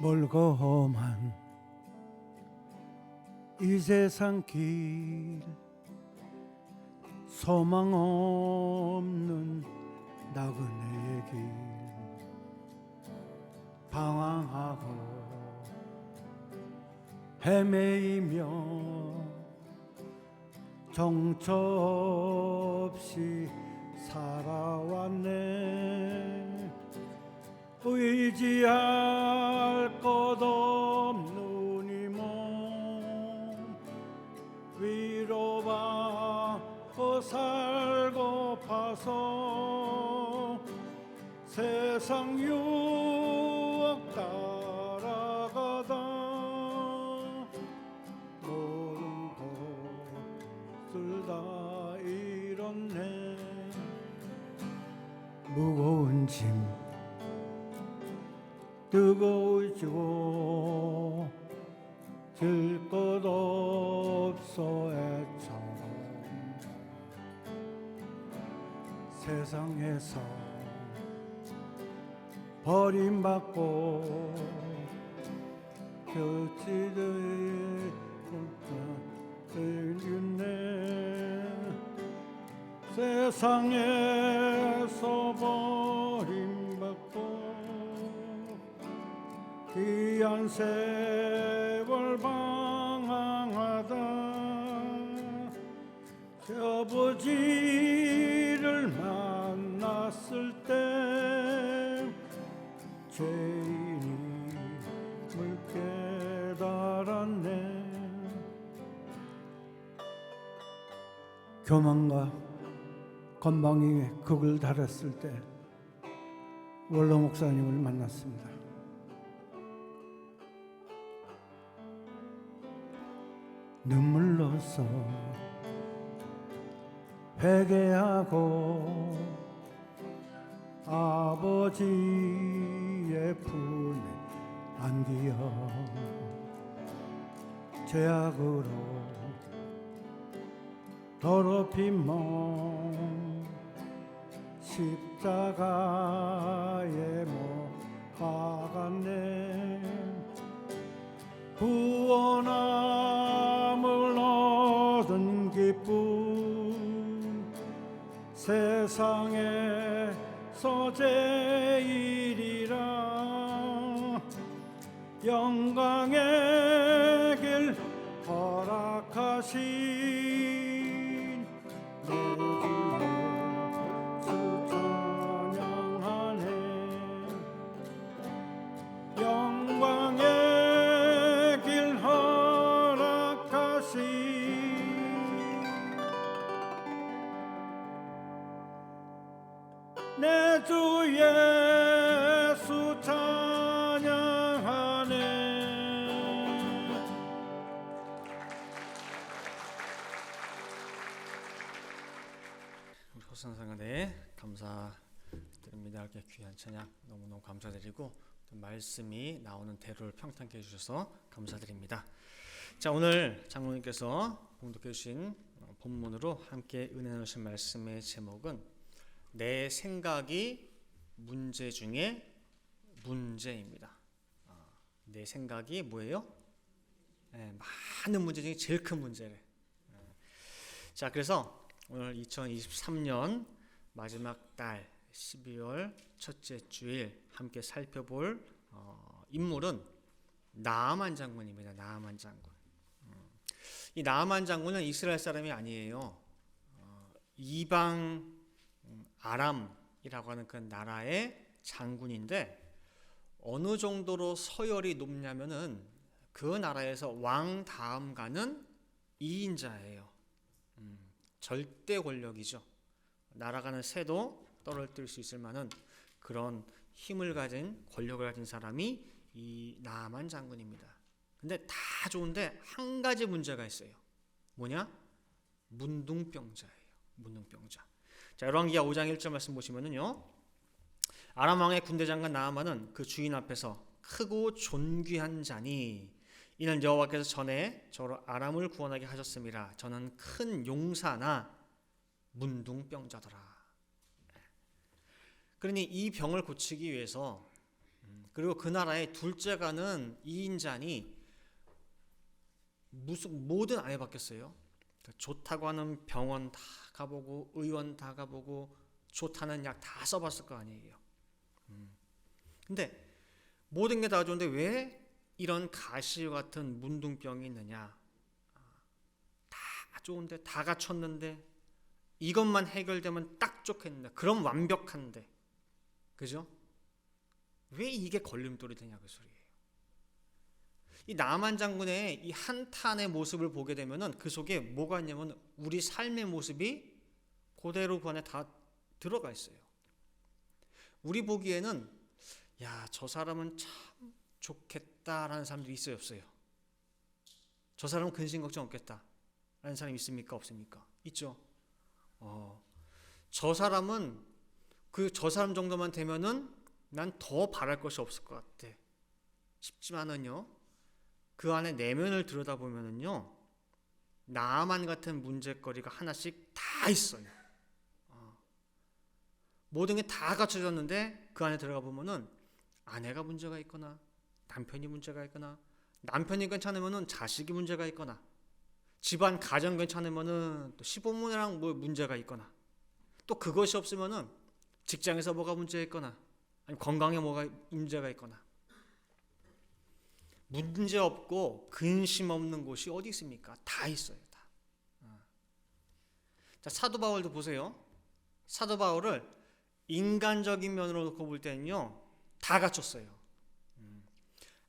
멀고 험한 이 세상 길, 소망 없는 나그네 길, 방황하고 헤매이며 정처 없이 살아왔네. 의지할 것 없는 이 몸 위로받고 살고파서 세상 유혹 따라가다 모든 것을 다 잃었네. 무거운 짐 뜨거워지고 질 것 없어 애처 세상에서 버림받고 곁이 들렸네. 세상에서 버림받고 귀한 세월 방황하다 아버지를 만났을 때 죄인임을 깨달았네. 교만과 건방이 극을 달했을 때 원로 목사님을 만났습니다. 눈물로써 회개하고 아버지의 품에 안기어 죄악으로 더럽힌 몸 십자가에 못 박았네. 구원함을 얻은 기쁨 세상에서 제일이라 영광의 길 허락하신 내 주 예수 찬양하네. 영광의 길 허락하신 내 주 예수 찬양하네. 우리 호선상가대 감사드립니다. 이렇게 귀한 찬양 너무너무 감사드리고 또 말씀이 나오는 대로를 평탄케 해주셔서 감사드립니다. 자, 오늘 장로님께서 봉독해 주신 본문으로 함께 은혜 나누신 말씀의 제목은 내 생각이 문제 중에 문제입니다. 내 생각이 뭐예요? 많은 문제 중에 제일 큰 문제래. 자, 그래서 오늘 2023년 마지막 달 12월 첫째 주일 함께 살펴볼 인물은 나아만 장군입니다. 나아만 장군. 이 나아만 장군은 이스라엘 사람이 아니에요. 이방 아람이라고 하는 그 나라의 장군인데 어느 정도로 서열이 높냐면은 그 나라에서 왕 다음 가는 2인자예요. 절대 권력이죠. 날아가는 새도 떨어뜨릴 수 있을 만한 그런 힘을 가진 권력을 가진 사람이 이 나아만 장군입니다. 근데 다 좋은데 한 가지 문제가 있어요. 뭐냐? 문둥병자예요. 문둥병자. 자, 열왕기하 5장 1절 말씀 보시면은요. 아람 왕의 군대 장관 나아만은 그 주인 앞에서 크고 존귀한 자니 이는 여호와께서 전에 저로 아람을 구원하게 하셨음이라. 저는 큰 용사나 문둥병자더라. 그러니 이 병을 고치기 위해서 그리고 그 나라의 둘째가는 이인잔이 모든 아예 바뀌었어요. 좋다고 하는 병원 다 가보고 의원 다 가보고 좋다는 약 다 써봤을 거 아니에요. 근데 모든 게 다 좋은데 왜 이런 가시와 같은 문둥병이 있느냐? 다 좋은데 다 갖췄는데 이것만 해결되면 딱 좋겠는데 그럼 완벽한데 그죠? 왜 이게 걸림돌이 되냐 그 소리예요. 이 나만 장군의 이 한탄의 모습을 보게 되면은 그 속에 뭐가 있냐면 우리 삶의 모습이 그대로 그 안에 다 들어가 있어요. 우리 보기에는 야, 저 사람은 참 좋겠다라는 사람들이 있어요, 없어요? 저 사람은 근심 걱정 없겠다라는 사람이 있습니까, 없습니까? 있죠. 저 사람은 저 사람 정도만 되면은 난 더 바랄 것이 없을 것 같아 싶지만은요, 그 안에 내면을 들여다보면은요, 나만 같은 문제거리가 하나씩 다 있어요. 모든 게 다 갖춰졌는데 그 안에 들어가 보면은 아내가 문제가 있거나 남편이 문제가 있거나 남편이 괜찮으면은 자식이 문제가 있거나 집안 가정 괜찮으면은 또 시부모랑 뭐 문제가 있거나 또 그것이 없으면은 직장에서 뭐가 문제가 있거나 아니 건강에 뭐가 문제가 있거나 문제 없고 근심 없는 곳이 어디 있습니까? 다 있어요, 다. 자, 사도 바울도 보세요. 사도 바울을 인간적인 면으로 놓고 볼 때는요, 다 갖췄어요.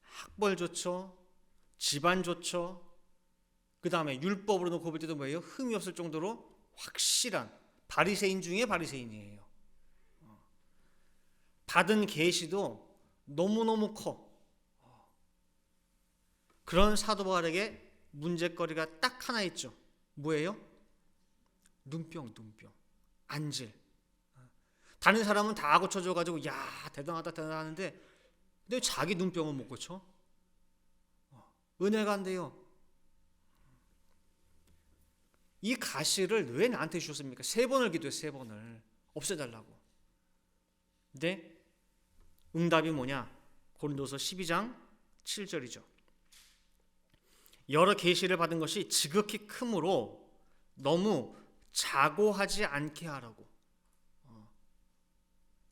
학벌 좋죠, 집안 좋죠. 그 다음에 율법으로 놓고 볼 때도 뭐예요? 흠이 없을 정도로 확실한 바리새인 중에 바리새인이에요. 받은 계시도 너무너무 커. 그런 사도 바울에게 문제거리가 딱 하나 있죠. 뭐예요? 눈병, 안질. 다른 사람은 다 고쳐줘가지고 야 대단하다 대단하는데 근데 자기 눈병은 못 고쳐? 은혜가 안 돼요. 이 가시를 왜 나한테 주셨습니까? 3번을 기도해, 3번을 없애달라고. 근데 응답이 뭐냐? 고린도서 12장 7절이죠. 여러 계시를 받은 것이 지극히 크므로 너무 자고하지 않게 하라고,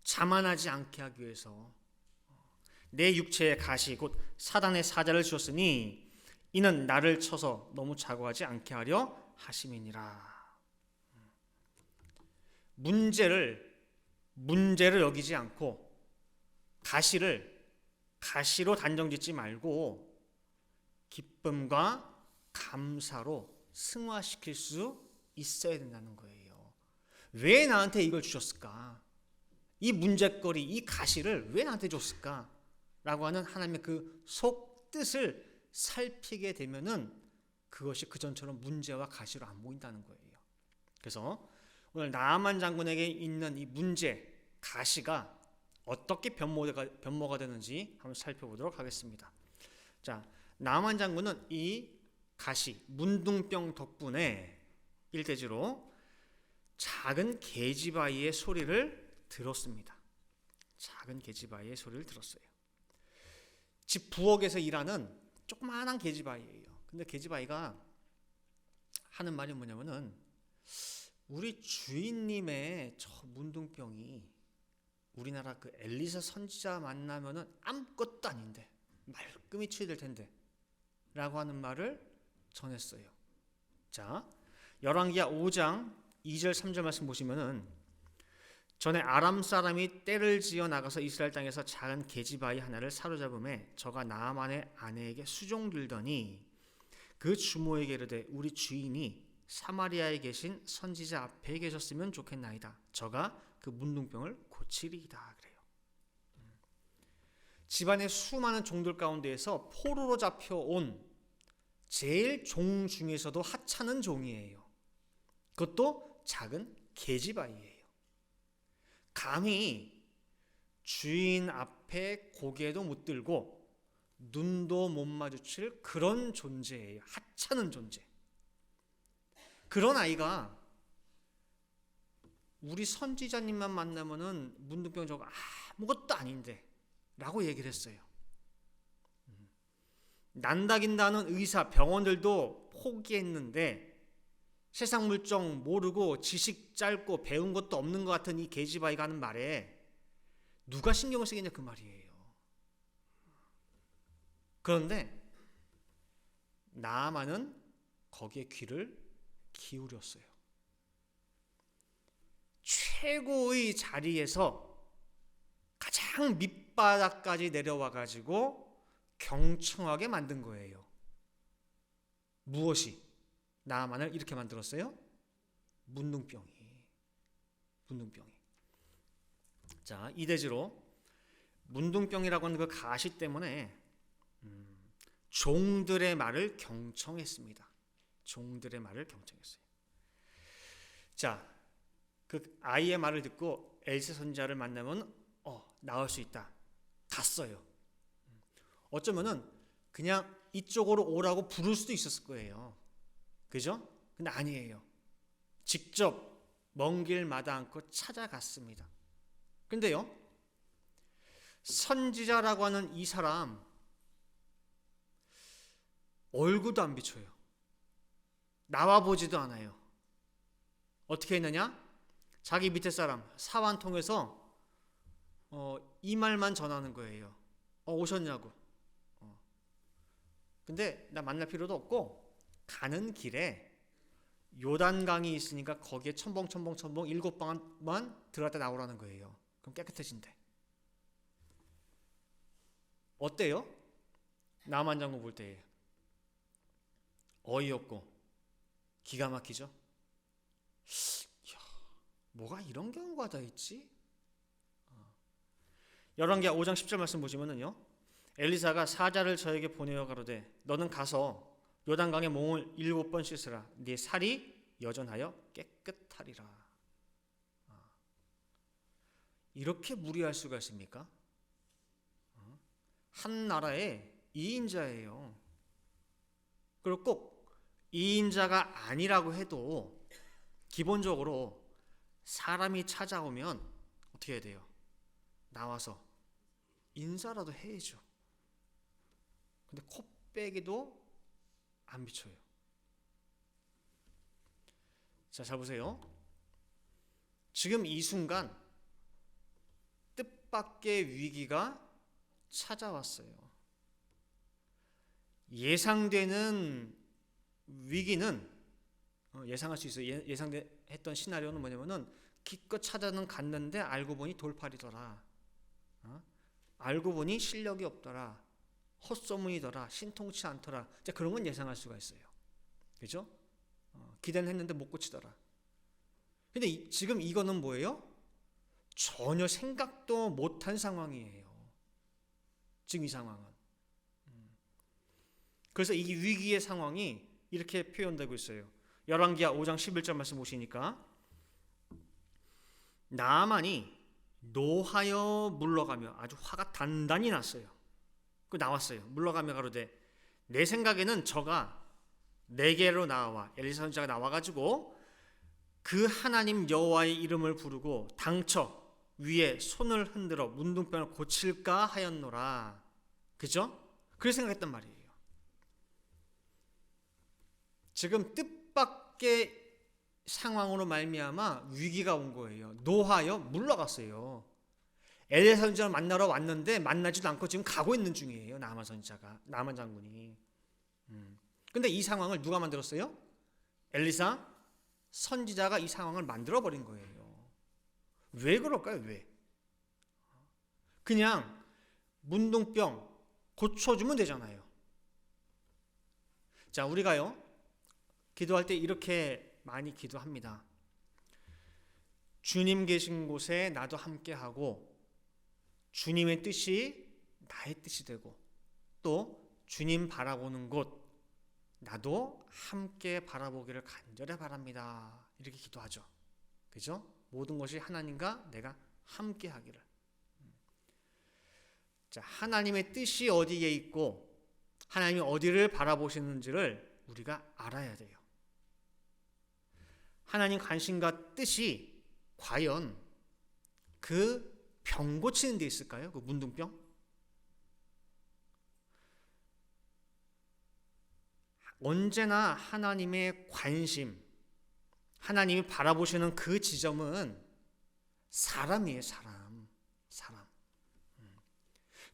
자만하지 않게 하기 위해서 내 육체의 가시 곧 사단의 사자를 주었으니 이는 나를 쳐서 너무 자고하지 않게 하려 하심이니라. 문제를 여기지 않고 가시를 가시로 단정짓지 말고 기쁨과 감사로 승화시킬 수 있어야 된다는 거예요. 왜 나한테 이걸 주셨을까? 이 문제거리, 이 가시를 왜 나한테 줬을까? 라고 하는 하나님의 그 속 뜻을 살피게 되면은 그것이 그전처럼 문제와 가시로 안 보인다는 거예요. 그래서 오늘 나아만 장군에게 있는 이 문제, 가시가 어떻게 변모가 되는지 한번 살펴보도록 하겠습니다. 자, 나아만 장군은 이 가시, 문둥병 덕분에 일대지로 작은 계집아이의 소리를 들었습니다. 작은 계집아이의 소리를 들었어요. 집 부엌에서 일하는 조그마한 계집아이예요. 근데 계집아이가 하는 말이 뭐냐면은 우리 주인님의 저 문둥병이 우리나라 그 엘리사 선지자 만나면은 아무것도 아닌데 말끔히 치유될 텐데 라고 하는 말을 전했어요. 자, 열왕기하 5장 2절 3절 말씀 보시면은 전에 아람 사람이 떼를 지어 나가서 이스라엘 땅에서 작은 계집아이 하나를 사로잡음에 저가 나아만의 아내에게 수종들더니 그 주모에게 이르되 우리 주인이 사마리아에 계신 선지자 앞에 계셨으면 좋겠나이다. 저가 그 문둥병을 고치리이다. 그래요. 집안의 수많은 종들 가운데에서 포로로 잡혀온 제일 종 중에서도 하찮은 종이에요. 그것도 작은 계집아이예요. 감히 주인 앞에 고개도 못 들고 눈도 못 마주칠 그런 존재예요. 하찮은 존재. 그런 아이가 우리 선지자님만 만나면은 문둥병 저거 아무것도 아닌데 라고 얘기를 했어요. 난다긴다는 의사, 병원들도 포기했는데 세상 물정 모르고 지식 짧고 배운 것도 없는 것 같은 이 계집아이가 하는 말에 누가 신경을 쓰겠냐 그 말이에요. 그런데 나아만은 거기에 귀를 기울였어요. 최고의 자리에서 가장 밑바닥까지 내려와 가지고 경청하게 만든 거예요. 무엇이 나아만을 이렇게 만들었어요? 문둥병이. 자, 이대지로 문둥병이라고 하는 그 가시 때문에 종들의 말을 경청했습니다. 종들의 말을 경청했어요. 자, 그 아이의 말을 듣고 엘사 선지자를 만나면 나을 수 있다. 갔어요. 어쩌면은 그냥 이쪽으로 오라고 부를 수도 있었을 거예요. 그죠? 근데 아니에요. 직접 먼 길마다 않고 찾아갔습니다. 근데요, 선지자라고 하는 이 사람 얼굴도 안 비춰요. 나와보지도 않아요. 어떻게 했느냐? 자기 밑에 사람 사환 통해서 이 말만 전하는 거예요. 오셨냐고. 근데 나 만날 필요도 없고 가는 길에 요단강이 있으니까 거기에 첨벙 7방만 들어갔다 나오라는 거예요. 그럼 깨끗해진대. 어때요? 나만 장군 볼 때에 어이없고 기가 막히죠? 이야, 뭐가 이런 경우가 다 있지? 열왕기하 5장 10절 말씀 보시면은요, 엘리사가 사자를 저에게 보내어 가로되 너는 가서 요단강에 몸을 7번 씻으라. 네 살이 여전하여 깨끗하리라. 이렇게 무리할 수가 있습니까? 한 나라의 2인자예요. 그리고 꼭 2인자가 아니라고 해도 기본적으로 사람이 찾아오면 어떻게 해야 돼요? 나와서 인사라도 해야죠. 근데 코빼기도 안 비춰요. 자, 잘 보세요. 지금 이 순간 뜻밖의 위기가 찾아왔어요. 예상되는 위기는 예상할 수 있어요. 예상했던 시나리오는 뭐냐면은 기껏 찾아는 갔는데 알고 보니 돌팔이더라. 알고 보니 실력이 없더라. 헛소문이더라. 신통치 않더라. 그런 건 예상할 수가 있어요. 그죠? 기대는 했는데 못 고치더라. 근데 지금 이거는 뭐예요? 전혀 생각도 못한 상황이에요. 지금 이 상황은. 그래서 이 위기의 상황이 이렇게 표현되고 있어요. 열왕기하 5장 11절 말씀 보시니까 나아만이 노하여 물러가며 아주 화가 단단히 났어요. 그 나왔어요. 물러가며 가로되 내 생각에는 저가 내게로 나와 엘리사 선지자가 나와가지고 그 하나님 여호와의 이름을 부르고 당처 위에 손을 흔들어 문둥병을 고칠까 하였노라. 그죠? 그렇게 생각했단 말이에요. 지금 뜻밖의 상황으로 말미암아 위기가 온 거예요. 노하여 물러갔어요. 엘리야 선지자를 만나러 왔는데 만나지도 않고 지금 가고 있는 중이에요. 나아만 선지자가, 나아만 장군이. 근데 이 상황을 누가 만들었어요? 엘리사 선지자가 이 상황을 만들어 버린 거예요. 왜 그럴까요? 왜? 그냥 문둥병 고쳐주면 되잖아요. 자, 우리가요 기도할 때 이렇게 많이 기도합니다. 주님 계신 곳에 나도 함께하고 주님의 뜻이 나의 뜻이 되고 또 주님 바라보는 곳 나도 함께 바라보기를 간절히 바랍니다. 이렇게 기도하죠. 그죠? 모든 것이 하나님과 내가 함께하기를. 자, 하나님의 뜻이 어디에 있고 하나님이 어디를 바라보시는지를 우리가 알아야 돼요. 하나님 관심과 뜻이 과연 그 병 고치는 데 있을까요? 그 문둥병? 언제나 하나님의 관심, 하나님이 바라보시는 그 지점은 사람이에요. 사람.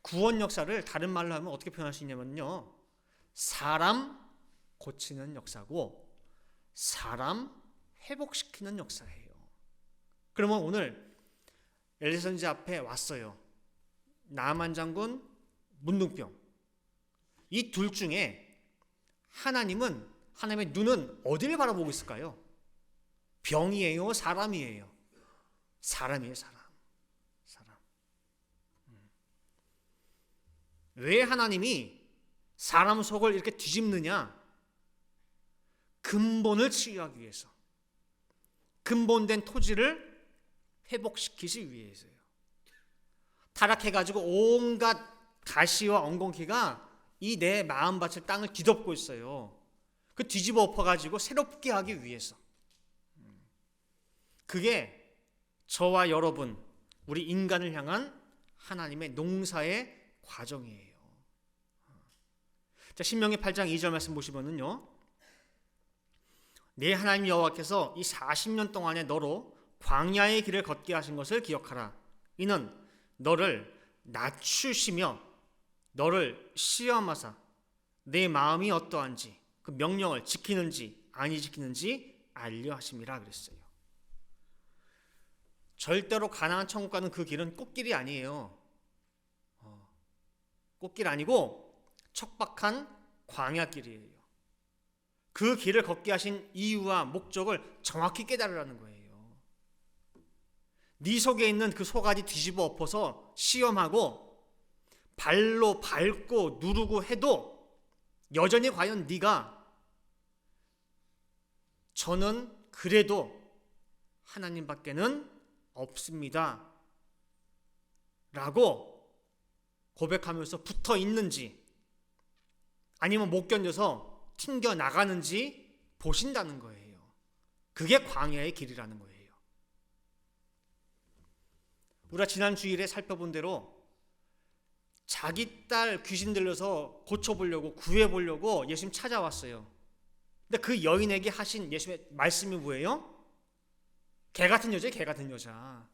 구원 역사를 다른 말로 하면 어떻게 표현할 수 있냐면요, 사람 고치는 역사고 사람 회복시키는 역사예요. 그러면 오늘 엘리사 선지자 앞에 왔어요. 나만 장군, 문둥병. 이 둘 중에 하나님의 눈은 어디를 바라보고 있을까요? 병이에요? 사람이에요? 사람이에요. 사람. 왜 하나님이 사람 속을 이렇게 뒤집느냐? 근본을 치유하기 위해서, 근본된 토지를 회복시키기 위해서요. 타락해가지고 온갖 가시와 엉겅퀴가 이 내 마음밭을 땅을 뒤덮고 있어요. 그 뒤집어 엎어가지고 새롭게 하기 위해서. 그게 저와 여러분, 우리 인간을 향한 하나님의 농사의 과정이에요. 자, 신명기 8장 2절 말씀 보시면은요, 네 하나님 여호와께서 이 40년 동안에 너로 광야의 길을 걷게 하신 것을 기억하라. 이는 너를 낮추시며 너를 시험하사 내 마음이 어떠한지 그 명령을 지키는지 아니 지키는지 알려 하심이라 그랬어요. 절대로 가나안 천국 가는 그 길은 꽃길이 아니에요. 꽃길 아니고 척박한 광야길이에요. 그 길을 걷게 하신 이유와 목적을 정확히 깨달으라는 거예요. 네 속에 있는 그 속아지 뒤집어 엎어서 시험하고 발로 밟고 누르고 해도 여전히 과연 네가 저는 그래도 하나님밖에는 없습니다 라고 고백하면서 붙어 있는지 아니면 못 견뎌서 튕겨 나가는지 보신다는 거예요. 그게 광야의 길이라는 거예요. 우리가 지난 주일에 살펴본 대로 자기 딸 귀신 들려서 고쳐보려고 구해보려고 예수님 찾아왔어요. 근데 그 여인에게 하신 예수님의 말씀이 뭐예요? 개 같은 여자예요. 개 같은 여자.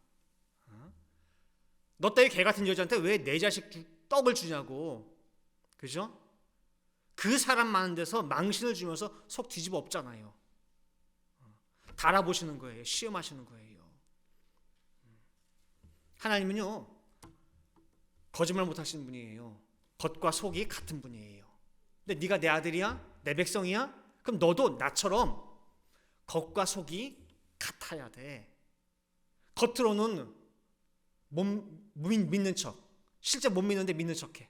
너 따위 개 같은 여자한테 왜 내 자식 떡을 주냐고. 그죠? 그 사람 많은 데서 망신을 주면서 속 뒤집어 엎잖아요. 달아보시는 거예요. 시험하시는 거예요. 하나님은요, 거짓말 못하시는 분이에요. 겉과 속이 같은 분이에요. 근데 네가 내 아들이야? 내 백성이야? 그럼 너도 나처럼 겉과 속이 같아야 돼. 겉으로는 못 믿는 척, 실제 못 믿는데 믿는 척해.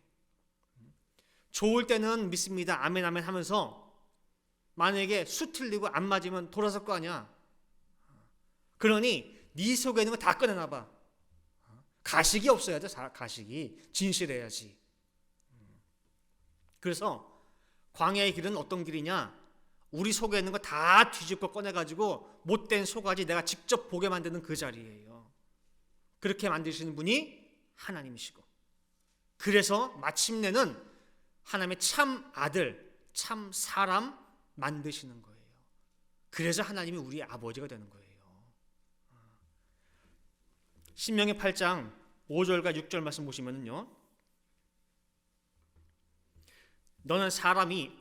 좋을 때는 믿습니다. 아멘 아멘 하면서 만약에 수 틀리고 안 맞으면 돌아설 거 아니야. 그러니 네 속에 있는 거 다 꺼내놔 봐. 가식이 없어야 돼. 가식이 진실해야지. 그래서 광야의 길은 어떤 길이냐? 우리 속에 있는 거 다 뒤집고 꺼내가지고 못된 속아지 내가 직접 보게 만드는 그 자리예요. 그렇게 만드시는 분이 하나님이시고, 그래서 마침내는 하나님의 참 아들, 참 사람 만드시는 거예요. 그래서 하나님이 우리 아버지가 되는 거예요. 신명기 8장 5절과 6절 말씀 보시면요, 너는 사람이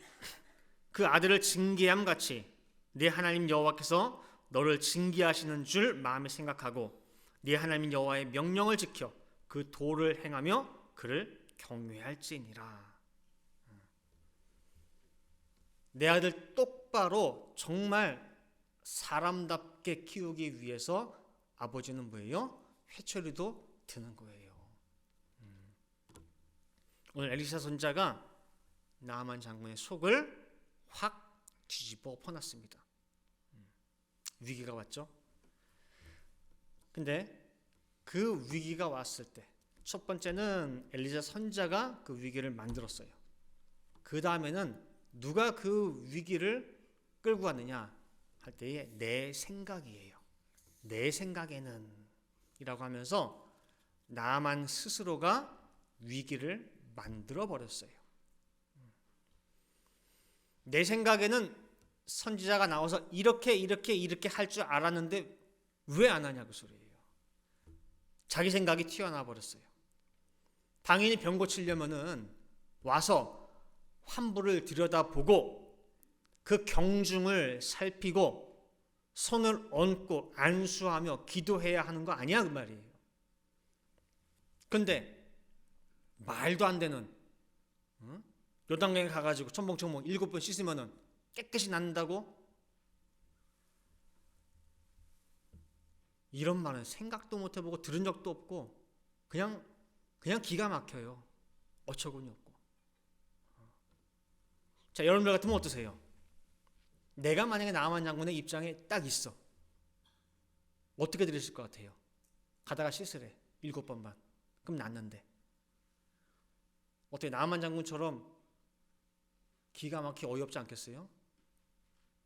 그 아들을 징계함 같이 네 하나님 여호와께서 너를 징계하시는 줄 마음에 생각하고 네 하나님 여호와의 명령을 지켜 그 도를 행하며 그를 경외할지니라. 내 아들 똑바로 정말 사람답게 키우기 위해서 아버지는 뭐예요? 회초리도 드는 거예요. 오늘 엘리사 선지자가 나아만 장군의 속을 확 뒤집어 엎어놨습니다. 위기가 왔죠. 근데 그 위기가 왔을 때 첫 번째는 엘리사 선지자가 그 위기를 만들었어요. 그 다음에는 누가 그 위기를 끌고 왔느냐 할 때에 내 생각이에요. 내 생각에는 이라고 하면서 나만 스스로가 위기를 만들어 버렸어요. 내 생각에는 선지자가 나와서 이렇게 할 줄 알았는데 왜 안 하냐 그 소리예요. 자기 생각이 튀어나와 버렸어요. 당연히 병 고치려면은 와서 환부를 들여다보고 그 경중을 살피고 손을 얹고 안수하며 기도해야 하는 거 아니야 그 말이에요. 근데 말도 안 되는 요단강에 가가지고 첨벙첨벙 7번 씻으면은 깨끗이 낫는다고? 이런 말은 생각도 못 해보고 들은 적도 없고 그냥 기가 막혀요. 어처구니 없고. 자, 여러분들 같으면 어떠세요? 내가 만약에 나만 장군의 입장에 딱 있어. 어떻게 들으실 것 같아요? 가다가 씻으래. 7번만. 그럼 낫는데. 어떻게 나만 장군처럼 기가 막히게 어이없지 않겠어요?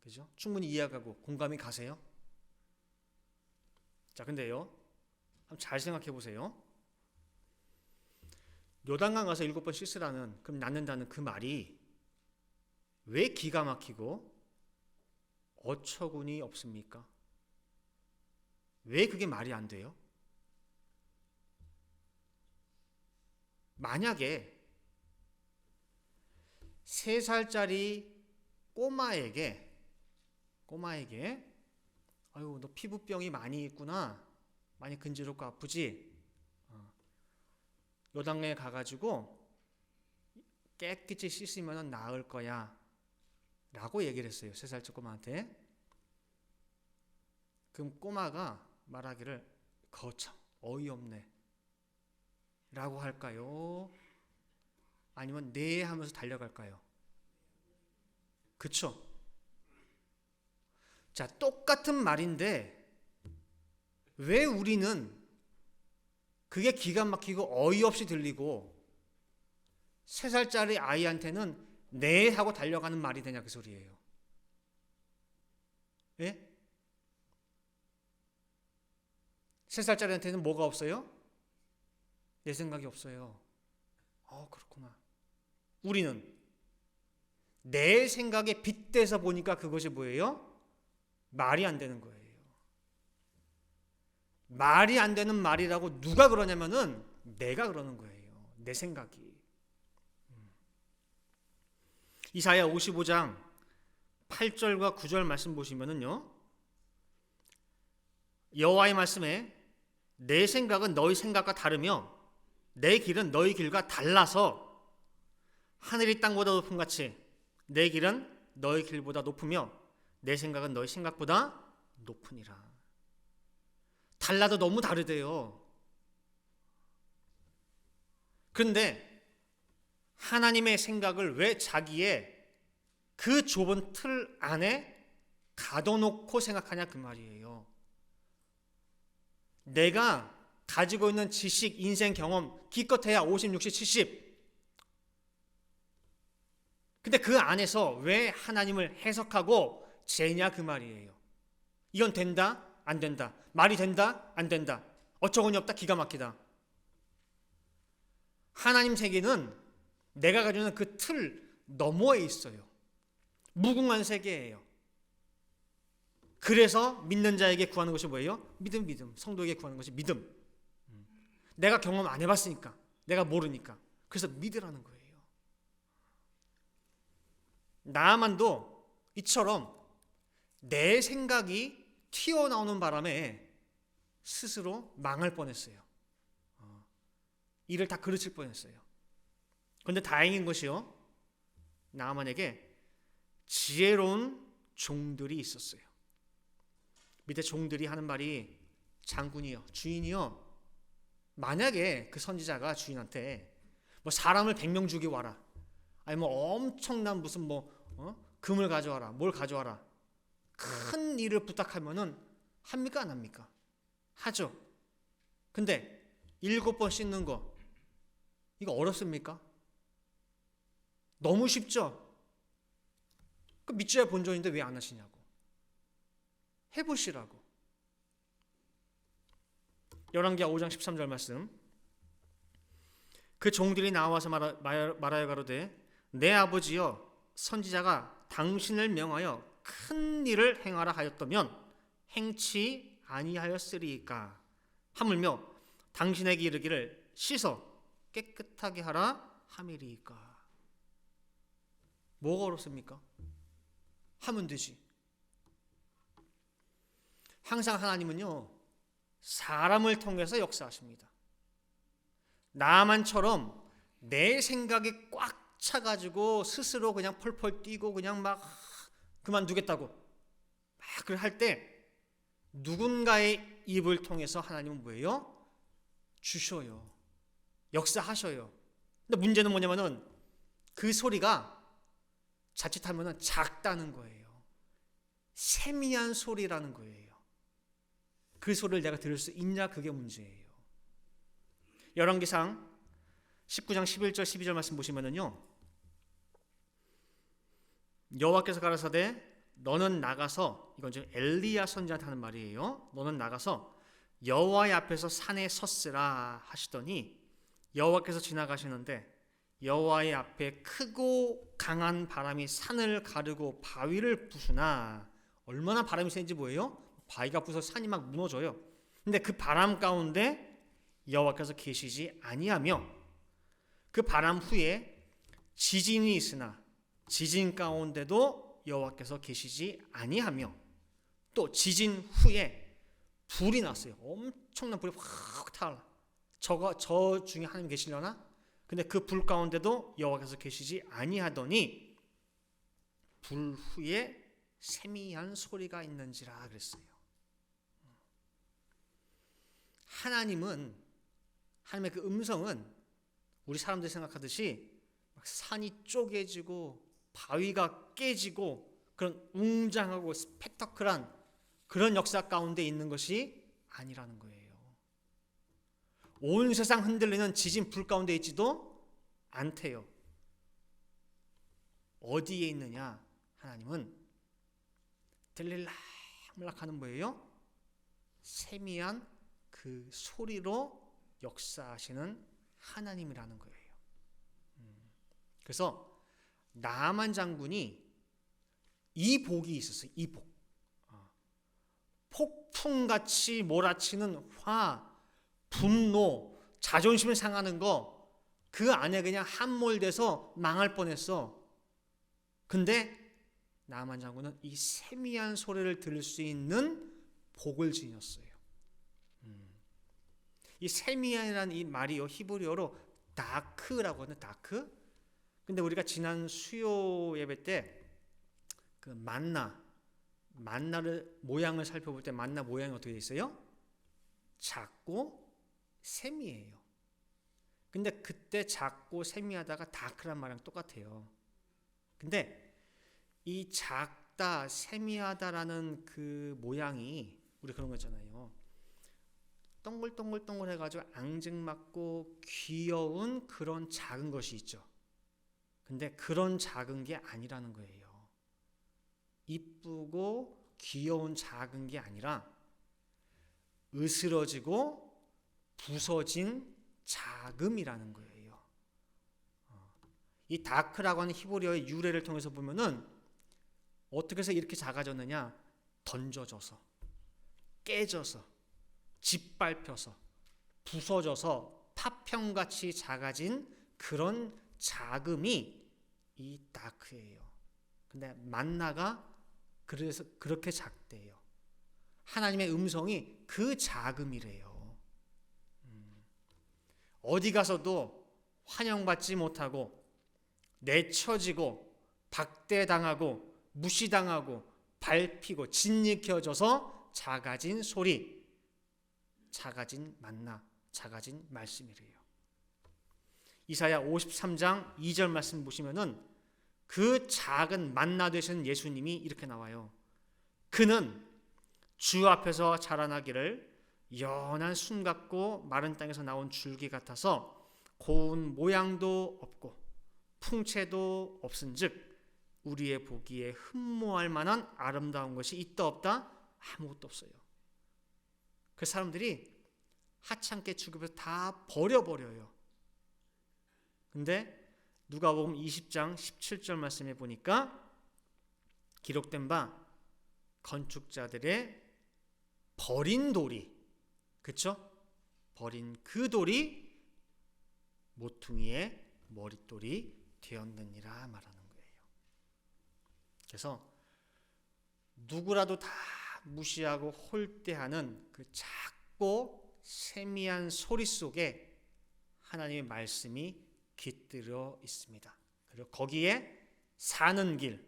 그죠? 충분히 이해하고 공감이 가세요? 자, 근데요. 한번 잘 생각해 보세요. 요단강 가서 7번 씻으라는, 그럼 낫는다는 그 말이 왜 기가 막히고 어처구니 없습니까? 왜 그게 말이 안 돼요? 만약에 3살짜리 꼬마에게 아유 너 피부병이 많이 있구나, 많이 근지럽고 아프지? 요단강에 가가지고 깨끗이 씻으면 나을 거야 라고 얘기를 했어요. 3살짜리 꼬마한테. 그럼 꼬마가 말하기를 거참 어이없네 라고 할까요? 아니면 네 하면서 달려갈까요? 그쵸? 자, 똑같은 말인데 왜 우리는 그게 기가 막히고 어이없이 들리고 3살짜리 아이한테는 네 하고 달려가는 말이 되냐 그 소리예요. 예? 3살짜리한테는 뭐가 없어요? 내 생각이 없어요. 그렇구나. 우리는 내 생각에 빗대서 보니까 그것이 뭐예요? 말이 안 되는 거예요. 말이 안 되는 말이라고 누가 그러냐면은 내가 그러는 거예요. 내 생각이. 이사야 55장 8절과 9절 말씀 보시면은요. 여호와의 말씀에 내 생각은 너희 생각과 다르며 내 길은 너희 길과 달라서 하늘이 땅보다 높음 같이 내 길은 너희 길보다 높으며 내 생각은 너희 생각보다 높으니라. 달라도 너무 다르대요. 그런데 하나님의 생각을 왜 자기의 그 좁은 틀 안에 가둬놓고 생각하냐 그 말이에요. 내가 가지고 있는 지식, 인생 경험 기껏해야 50, 60, 70. 근데 그 안에서 왜 하나님을 해석하고 재냐 그 말이에요. 이건 된다? 안 된다. 말이 된다? 안 된다. 어처구니 없다? 기가 막히다. 하나님 세계는 내가 가지고 있는 그 틀 너머에 있어요. 무궁한 세계예요. 그래서 믿는 자에게 구하는 것이 뭐예요? 믿음. 성도에게 구하는 것이 믿음. 내가 경험 안 해봤으니까, 내가 모르니까. 그래서 믿으라는 거예요. 나아만도 이처럼 내 생각이 튀어나오는 바람에 스스로 망할 뻔했어요. 일을 다 그르칠 뻔했어요. 그런데 다행인 것이요, 나아만에게 지혜로운 종들이 있었어요. 밑에 종들이 하는 말이 장군이요, 주인이요. 만약에 그 선지자가 주인한테 뭐 사람을 100명 죽이 와라, 아니 뭐 엄청난 무슨 금을 가져와라, 뭘 가져와라, 큰 일을 부탁하면은 합니까 안 합니까? 하죠. 근데 7번 씻는 거 이거 어렵습니까? 너무 쉽죠? 그 믿져야 본전인데 왜 안 하시냐고. 해보시라고. 열왕기하 5장 13절 말씀. 그 종들이 나와서 말하여 가로되 내 아버지여 선지자가 당신을 명하여 큰 일을 행하라 하였다면 행치 아니하였으리이까. 하물며 당신에게 이르기를 씻어 깨끗하게 하라 함이리이까. 뭐가 어렵습니까? 하면 되지. 항상 하나님은요, 사람을 통해서 역사하십니다. 나만처럼 내 생각이 꽉 차가지고 스스로 그냥 펄펄 뛰고 그냥 막 그만두겠다고 막 그걸 할 때 누군가의 입을 통해서 하나님은 뭐예요? 주셔요. 역사하셔요. 근데 문제는 뭐냐면은 그 소리가 자칫하면은 작다는 거예요. 세미한 소리라는 거예요. 그 소리를 내가 들을 수 있냐, 그게 문제예요. 열왕기상 19장 11절 12절 말씀 보시면은요, 여호와께서 가라사대 너는 나가서, 이건 지금 엘리야 선지자한테 하는 말이에요. 너는 나가서 여호와의 앞에서 산에 섰으라 하시더니 여호와께서 지나가시는데 여호와의 앞에 크고 강한 바람이 산을 가르고 바위를 부수나. 얼마나 바람이 센지 뭐예요? 바위가 부서 산이 막 무너져요. 근데 그 바람 가운데 여호와께서 계시지 아니하며 그 바람 후에 지진이 있으나 지진 가운데도 여호와께서 계시지 아니하며 또 지진 후에 불이 났어요. 엄청난 불이 확 타올라. 저 중에 하나님 계시려나? 근데 그 불 가운데도 여호와께서 계시지 아니하더니 불 후에 세미한 소리가 있는지라 그랬어요. 하나님의 그 음성은 우리 사람들이 생각하듯이 막 산이 쪼개지고 바위가 깨지고 그런 웅장하고 스펙터클한 그런 역사 가운데 있는 것이 아니라는 거예요. 온 세상 흔들리는 지진 불 가운데 있지도 않대요. 어디에 있느냐? 하나님은 들릴락말락 하는 뭐예요? 세미한 그 소리로 역사하시는 하나님이라는 거예요. 그래서 나만 장군이 이 복이 있었어요. 이 복. 폭풍같이 몰아치는 화, 분노, 자존심 상하는 거 그 안에 그냥 함몰돼서 망할 뻔했어. 근데 나만 장군은 이 세미한 소리를 들을 수 있는 복을 지녔어요. 이 세미한이라는 이 말이요, 히브리어로 다크라고 하는 다크. 근데 우리가 지난 수요 예배 때 그 만나를 모양을 살펴볼 때 만나 모양이 어떻게 돼 있어요? 작고 세미해요. 근데 그때 작고 세미하다가 다크란 말이랑 똑같아요. 근데 이 작다, 세미하다라는 그 모양이 우리 그런 거 있잖아요. 동글동글 해가지고 앙증맞고 귀여운 그런 작은 것이 있죠. 근데 그런 작은 게 아니라는 거예요. 이쁘고 귀여운 작은 게 아니라 으스러지고 부서진 자금이라는 거예요. 이 다크라고 하는 히브리어의 유래를 통해서 보면은 어떻게 해서 이렇게 작아졌느냐? 던져져서, 깨져서, 짓밟혀서, 부서져서 파편같이 작아진 그런 자금이 이 다크예요. 근데 만나가 그래서 그렇게 작대요. 하나님의 음성이 그 자금이래요. 어디 가서도 환영받지 못하고 내쳐지고 박대당하고 무시당하고 밟히고 짓이켜져서 작아진 소리, 작아진 만나, 작아진 말씀이래요. 이사야 53장 2절 말씀 보시면은 그 작은 만나 되신 예수님이 이렇게 나와요. 그는 주 앞에서 자라나기를 연한 순 같고 마른 땅에서 나온 줄기 같아서 고운 모양도 없고 풍채도 없은즉 우리의 보기에 흠모할 만한 아름다운 것이 있다 없다? 아무것도 없어요. 그 사람들이 하찮게 취급해서 다 버려버려요. 근데 누가복음 20장 17절 말씀에 보니까 기록된 바 건축자들의 버린 돌이, 그쵸? 버린 그 돌이 모퉁이의 머릿돌이 되었느니라 말하는 거예요. 그래서 누구라도 다 무시하고 홀대하는 그 작고 세미한 소리 속에 하나님의 말씀이 깃들어 있습니다. 그리고 거기에 사는 길,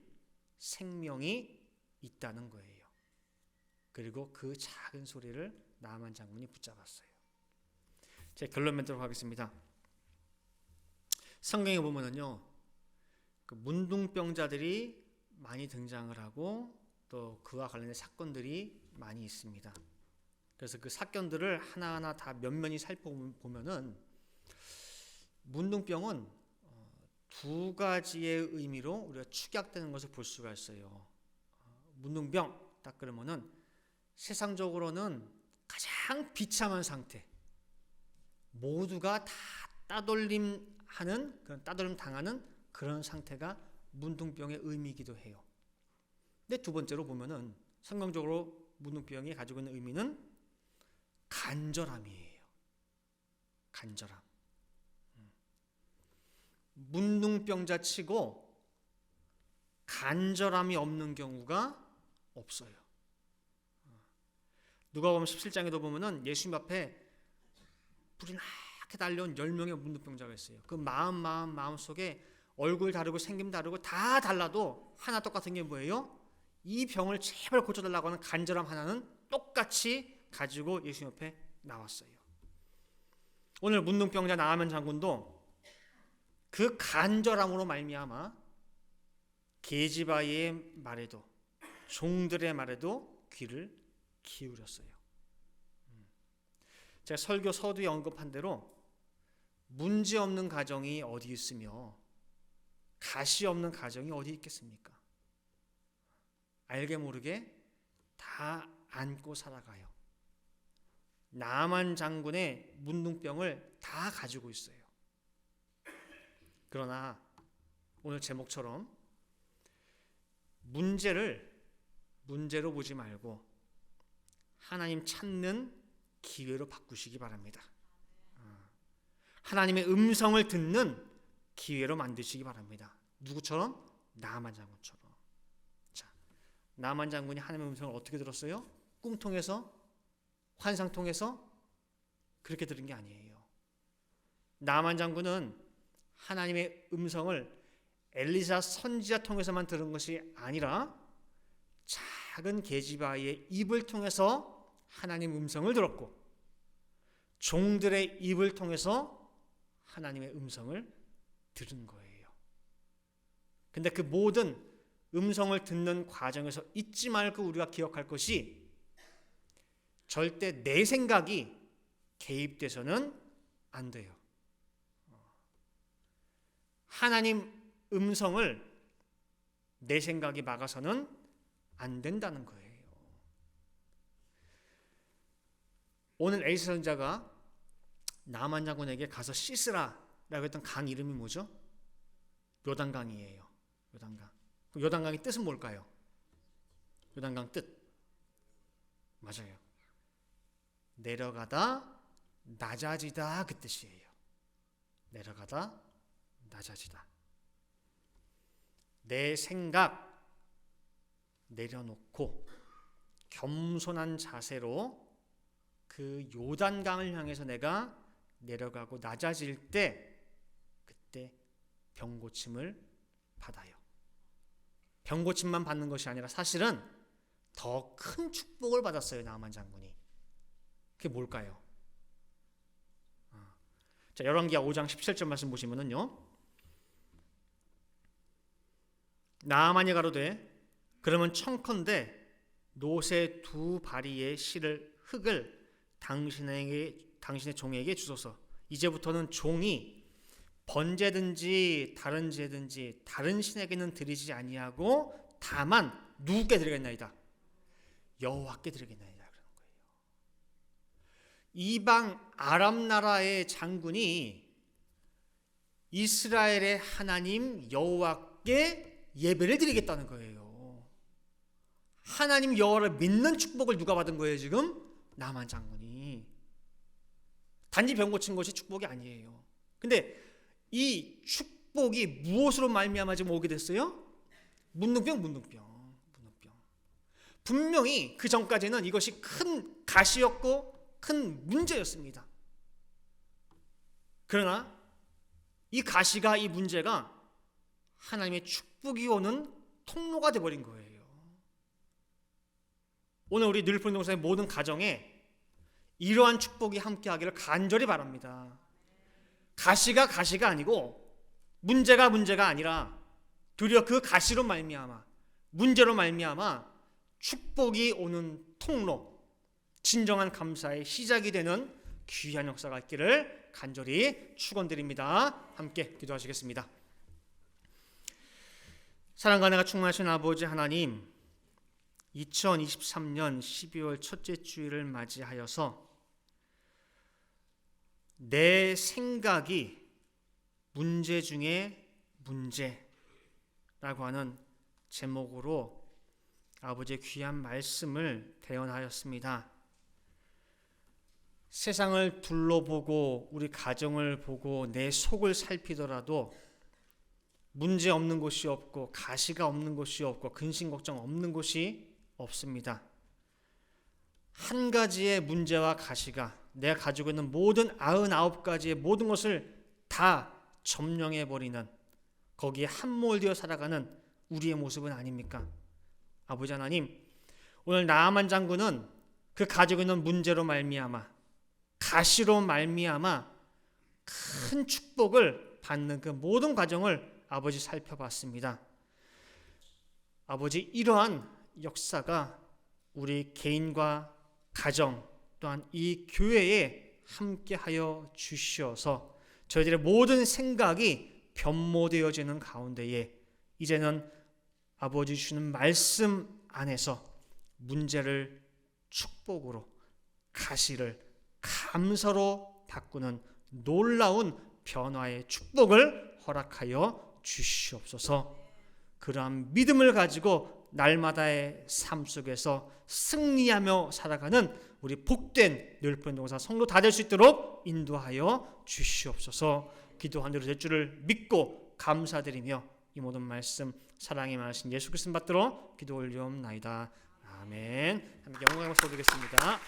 생명이 있다는 거예요. 그리고 그 작은 소리를 나만 장군이 붙잡았어요. 제가 결론 맺도록 하겠습니다. 성경에 보면은요, 그 문둥병자들이 많이 등장을 하고 또 그와 관련된 사건들이 많이 있습니다. 그래서 그 사건들을 하나하나 다 면면히 살펴보면은 문둥병은 두 가지의 의미로 우리가 축약되는 것을 볼 수가 있어요. 문둥병 딱 그러면은 세상적으로는 가장 비참한 상태, 모두가 다 따돌림하는, 그런 따돌림 당하는 그런 상태가 문둥병의 의미이기도 해요. 근데 두 번째로 보면은 성경적으로 문둥병이 가지고 있는 의미는 간절함이에요. 간절함. 문둥병자 치고 간절함이 없는 경우가 없어요. 누가복음 17장에도 보면은 예수님 앞에 불이 나게 달려온 10명의 문둥병자가 있어요. 그 마음 속에 얼굴 다르고 생김 다르고 다 달라도 하나 똑같은 게 뭐예요? 이 병을 제발 고쳐달라고 하는 간절함 하나는 똑같이 가지고 예수님 앞에 나왔어요. 오늘 문둥병자 나아만 장군도 그 간절함으로 말미암아 게지바의 말에도, 종들의 말에도 귀를 기울였어요. 제가 설교 서두에 언급한 대로 문제없는 가정이 어디 있으며 가시 없는 가정이 어디 있겠습니까? 알게 모르게 다 안고 살아가요. 나만 장군의 문둥병을 다 가지고 있어요. 그러나 오늘 제목처럼 문제로 보지 말고 하나님 찾는 기회로 바꾸시기 바랍니다. 하나님의 음성을 듣는 기회로 만드시기 바랍니다. 누구처럼? 나만 장군처럼. 자, 나만 장군이 하나님의 음성을 어떻게 들었어요? 꿈 통해서? 환상 통해서? 그렇게 들은 게 아니에요. 나만 장군은 하나님의 음성을 엘리사 선지자 통해서만 들은 것이 아니라 작은 게지바의 입을 통해서 하나님 음성을 들었고 종들의 입을 통해서 하나님의 음성을 들은 거예요. 근데 그 모든 음성을 듣는 과정에서 잊지 말고 우리가 기억할 것이 절대 내 생각이 개입돼서는 안 돼요. 하나님 음성을 내 생각이 막아서는 안 된다는 거예요. 오늘 엘리사 선지자가 나만 장군에게 가서 씻으라 라고 했던 강 이름이 뭐죠? 요단강이에요. 요단강. 요단강의 뜻은 뭘까요? 요단강 뜻. 맞아요. 내려가다 낮아지다 그 뜻이에요. 내려가다 낮아지다. 내 생각 내려놓고 겸손한 자세로 그 요단강을 향해서 내가 내려가고 낮아질 때 그때 병고침을 받아요. 병고침만 받는 것이 아니라 사실은 더 큰 축복을 받았어요. 나만 장군이. 그게 뭘까요? 자, 열왕기하 5장 17절 말씀 보시면은요. 나아만이 가로되 그러면 청컨대 노새 두 바리의 흙을 당신의 종에게 주소서. 이제부터는 종이 번제든지 다른 제든지 다른 신에게는 드리지 아니하고 다만 누구께 드리겠나이다? 여호와께 드리겠나이다. 그런 거예요. 이방 아람 나라의 장군이 이스라엘의 하나님 여호와께 예배를 드리겠다는 거예요. 하나님 여호와를 믿는 축복을 누가 받은 거예요 지금? 나만 장군이. 단지 병 고친 것이 축복이 아니에요. 근데 이 축복이 무엇으로 말미암아 지금 오게 됐어요? 문둥병. 분명히 그 전까지는 이것이 큰 가시였고 큰 문제였습니다. 그러나 이 가시가, 이 문제가 하나님의 축복이 오는 통로가 되어버린 거예요. 오늘 우리 늘푸른 동산의 모든 가정에 이러한 축복이 함께하기를 간절히 바랍니다. 가시가 아니고 문제가 아니라 도리어 그 가시로 말미암아, 문제로 말미암아 축복이 오는 통로, 진정한 감사의 시작이 되는 귀한 역사가 있기를 간절히 축원드립니다. 함께 기도하시겠습니다. 사랑과 은혜가 충만하신 아버지 하나님, 2023년 12월 첫째 주일을 맞이하여서 내 생각이 문제 중에 문제라고 하는 제목으로 아버지의 귀한 말씀을 대언하였습니다. 세상을 둘러보고 우리 가정을 보고 내 속을 살피더라도 문제 없는 곳이 없고 가시가 없는 곳이 없고 근심 걱정 없는 곳이 없습니다. 한 가지의 문제와 가시가 내가 가지고 있는 모든 99가지의 모든 것을 다 점령해버리는, 거기에 함몰되어 살아가는 우리의 모습은 아닙니까? 아버지 하나님, 오늘 나아만 장군은 그 가지고 있는 문제로 말미암아, 가시로 말미암아 큰 축복을 받는 그 모든 과정을 아버지 살펴봤습니다. 아버지, 이러한 역사가 우리 개인과 가정 또한 이 교회에 함께하여 주시어서 저희들의 모든 생각이 변모되어지는 가운데에 이제는 아버지 주시는 말씀 안에서 문제를 축복으로, 가시를 감사로 바꾸는 놀라운 변화의 축복을 허락하여 주시옵소서. 그러한 믿음을 가지고 날마다의 삶 속에서 승리하며 살아가는 우리 복된 늘푸른 동산 성도 다 될 수 있도록 인도하여 주시옵소서. 기도한 대로 될 줄을 믿고 감사드리며 이 모든 말씀 사랑의 말씀 예수 그리스도 받들어 기도 올리옵나이다. 아멘. 함께 영광의 박수 드리겠습니다.